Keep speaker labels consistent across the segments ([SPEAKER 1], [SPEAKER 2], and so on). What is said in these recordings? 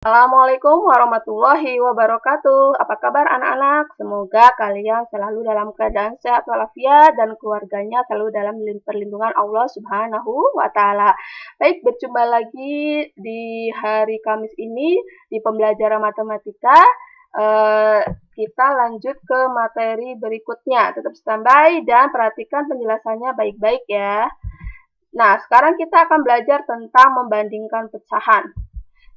[SPEAKER 1] Assalamualaikum warahmatullahi wabarakatuh. Apa kabar anak-anak? Semoga kalian selalu dalam keadaan sehat walafiat dan keluarganya selalu dalam perlindungan Allah Subhanahu wa taala. Baik, berjumpa lagi di hari Kamis ini di pembelajaran matematika. Kita lanjut ke materi berikutnya. Tetap standby dan perhatikan penjelasannya baik-baik ya. Nah, sekarang kita akan belajar tentang membandingkan pecahan.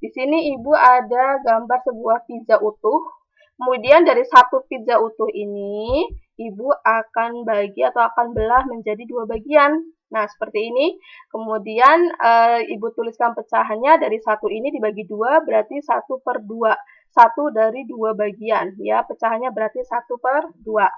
[SPEAKER 1] Di sini Ibu ada gambar sebuah pizza utuh. Kemudian dari satu pizza utuh ini, Ibu akan bagi atau akan belah menjadi dua bagian. Nah, seperti ini. Kemudian Ibu tuliskan pecahannya dari satu ini dibagi dua, berarti 1/2. Satu dari dua bagian. Ya, pecahannya berarti 1/2.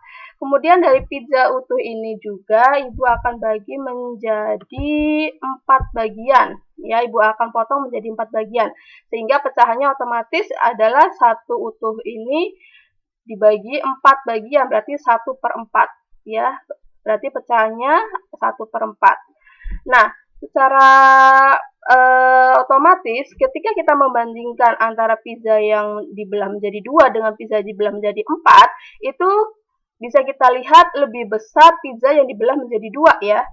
[SPEAKER 1] Kemudian dari pizza utuh ini juga Ibu akan bagi menjadi 4 bagian. Ya, Ibu akan potong menjadi 4 bagian. Sehingga pecahannya otomatis adalah satu utuh ini dibagi 4 bagian, berarti 1/4. Ya, berarti pecahannya 1/4. Nah, secara otomatis ketika kita membandingkan antara pizza yang dibelah menjadi 2 dengan pizza dibelah menjadi 4, itu bisa kita lihat lebih besar pizza yang dibelah menjadi 2 ya.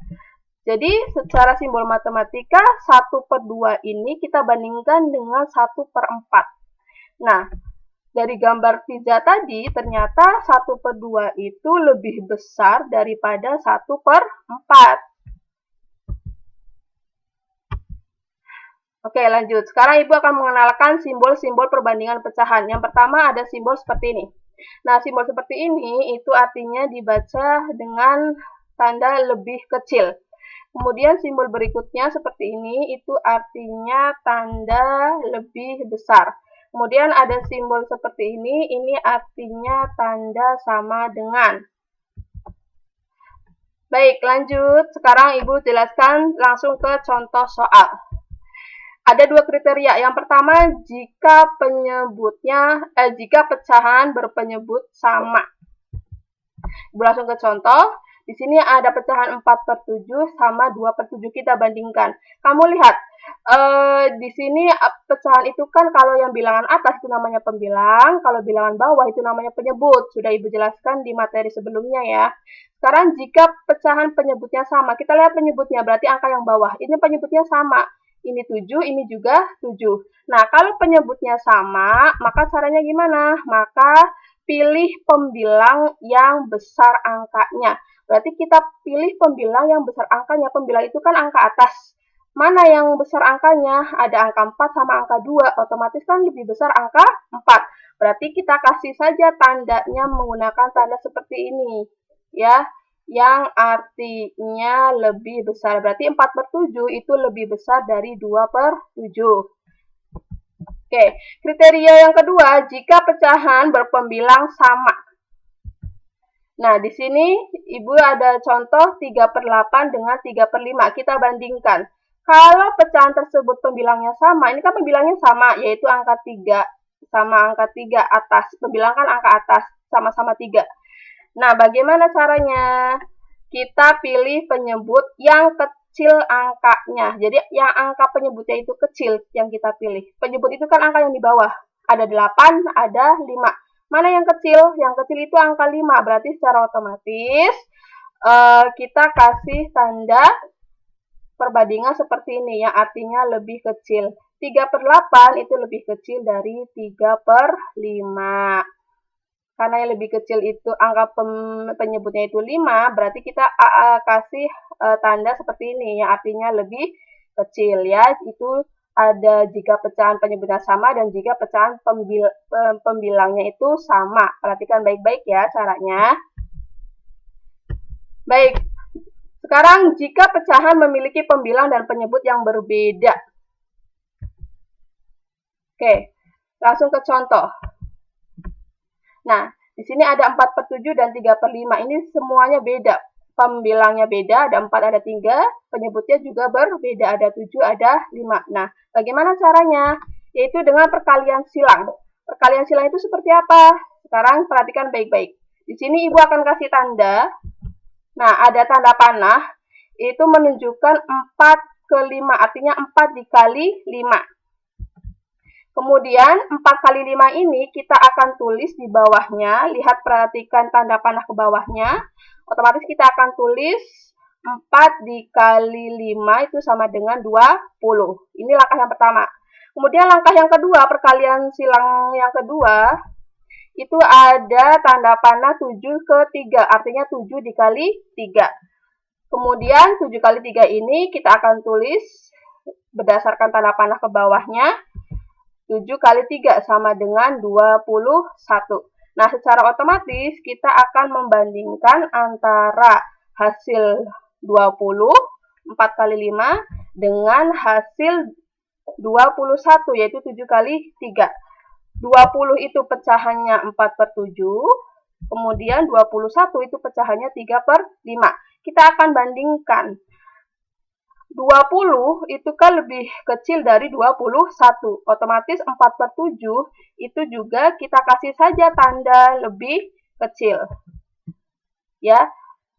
[SPEAKER 1] Jadi secara simbol matematika 1/2 ini kita bandingkan dengan 1/4. Nah, dari gambar pizza tadi ternyata 1/2 itu lebih besar daripada 1/4. Oke, lanjut. Sekarang Ibu akan mengenalkan simbol-simbol perbandingan pecahan. Yang pertama ada simbol seperti ini. Nah, simbol seperti ini itu artinya dibaca dengan tanda lebih kecil. Kemudian simbol berikutnya seperti ini itu artinya tanda lebih besar. Kemudian ada simbol seperti ini artinya tanda sama dengan. Baik, lanjut. Sekarang Ibu jelaskan langsung ke contoh soal. Ada dua kriteria. Yang pertama, jika pecahan berpenyebut sama. Ibu langsung ke contoh. Di sini ada pecahan 4/7 sama 2/7 kita bandingkan. Kamu lihat, di sini pecahan itu kan kalau yang bilangan atas itu namanya pembilang, kalau bilangan bawah itu namanya penyebut. Sudah Ibu jelaskan di materi sebelumnya ya. Sekarang jika pecahan penyebutnya sama, kita lihat penyebutnya, berarti angka yang bawah. Ini penyebutnya sama. Ini 7, ini juga 7. Nah, kalau penyebutnya sama, maka caranya gimana? Maka pilih pembilang yang besar angkanya. Berarti kita pilih pembilang yang besar angkanya. Pembilang itu kan angka atas. Mana yang besar angkanya? Ada angka 4 sama angka 2. Otomatis kan lebih besar angka 4. Berarti kita kasih saja tandanya menggunakan tanda seperti ini. Ya, yang artinya lebih besar. Berarti 4/7 itu lebih besar dari 2/7. Oke, kriteria yang kedua, jika pecahan berpembilang sama. Nah, di sini Ibu ada contoh 3/8 dengan 3/5. Kita bandingkan. Kalau pecahan tersebut pembilangnya sama, ini kan pembilangnya sama, yaitu angka 3 sama angka 3 atas. Pembilang kan angka atas, sama-sama 3. Nah, bagaimana caranya? Kita pilih penyebut yang kecil angkanya. Jadi, yang angka penyebutnya itu kecil yang kita pilih. Penyebut itu kan angka yang di bawah. Ada 8, ada 5. Mana yang kecil? Yang kecil itu angka 5. Berarti secara otomatis kita kasih tanda perbandingan seperti ini, yang artinya lebih kecil. 3/8 itu lebih kecil dari 3/5. Karena yang lebih kecil itu angka penyebutnya itu 5, berarti kita kasih tanda seperti ini, yang artinya lebih kecil ya. Itu ada jika pecahan penyebutnya sama dan jika pecahan pembilangnya itu sama. Perhatikan baik-baik ya caranya. Baik, sekarang jika pecahan memiliki pembilang dan penyebut yang berbeda. Oke, langsung ke contoh. Nah, di sini ada 4/7 dan 3/5. Ini semuanya beda. Pembilangnya beda, ada 4, ada 3. Penyebutnya juga berbeda, ada 7, ada 5. Nah, bagaimana caranya? Yaitu dengan perkalian silang. Perkalian silang itu seperti apa? Sekarang perhatikan baik-baik. Di sini Ibu akan kasih tanda. Nah, ada tanda panah. Itu menunjukkan 4/5, artinya 4 dikali 5. Kemudian 4 kali 5 ini kita akan tulis di bawahnya. Lihat, perhatikan tanda panah ke bawahnya. Otomatis kita akan tulis 4 dikali 5 itu sama dengan 20. Ini langkah yang pertama. Kemudian langkah yang kedua, perkalian silang yang kedua, itu ada tanda panah 7 ke 3. Artinya 7 dikali 3. Kemudian 7 kali 3 ini kita akan tulis berdasarkan tanda panah ke bawahnya. 7 kali 3 sama dengan 21. Nah, secara otomatis kita akan membandingkan antara hasil 20, 4 kali 5, dengan hasil 21, yaitu 7 kali 3. 20 itu pecahannya 4/7, kemudian 21 itu pecahannya 3/5. Kita akan bandingkan. 20 itu kan lebih kecil dari 21. Otomatis 4/7 itu juga kita kasih saja tanda lebih kecil. Ya,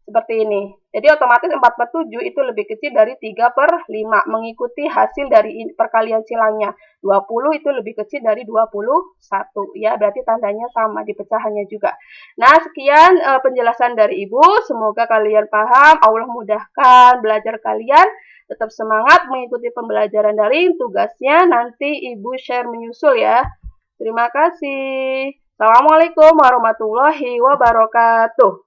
[SPEAKER 1] seperti ini. Jadi otomatis 4/7 itu lebih kecil dari 3/5. Mengikuti hasil dari perkalian silangnya. 20 itu lebih kecil dari 21. Ya, berarti tandanya sama di pecahannya juga. Nah, sekian penjelasan dari Ibu. Semoga kalian paham. Allah mudahkan belajar kalian. Tetap semangat mengikuti pembelajaran daring. Tugasnya nanti Ibu share menyusul ya. Terima kasih. Assalamualaikum warahmatullahi wabarakatuh.